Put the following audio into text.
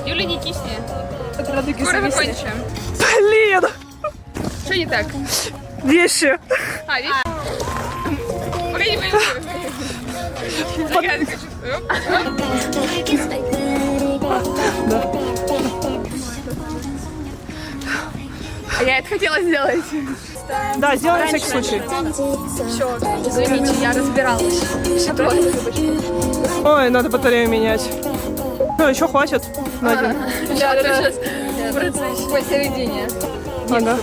Юля, не кисни. Скоро закончим. Блин! Что не так? Вещи. А, видишь? Погоди, А я это хотела сделать. Да, сделай на всякий случай. Все, извините, я разбиралась в ситуации. Ой, надо батарею менять. Ну, еще хватит. Надя. Да, сейчас посередине. Ага.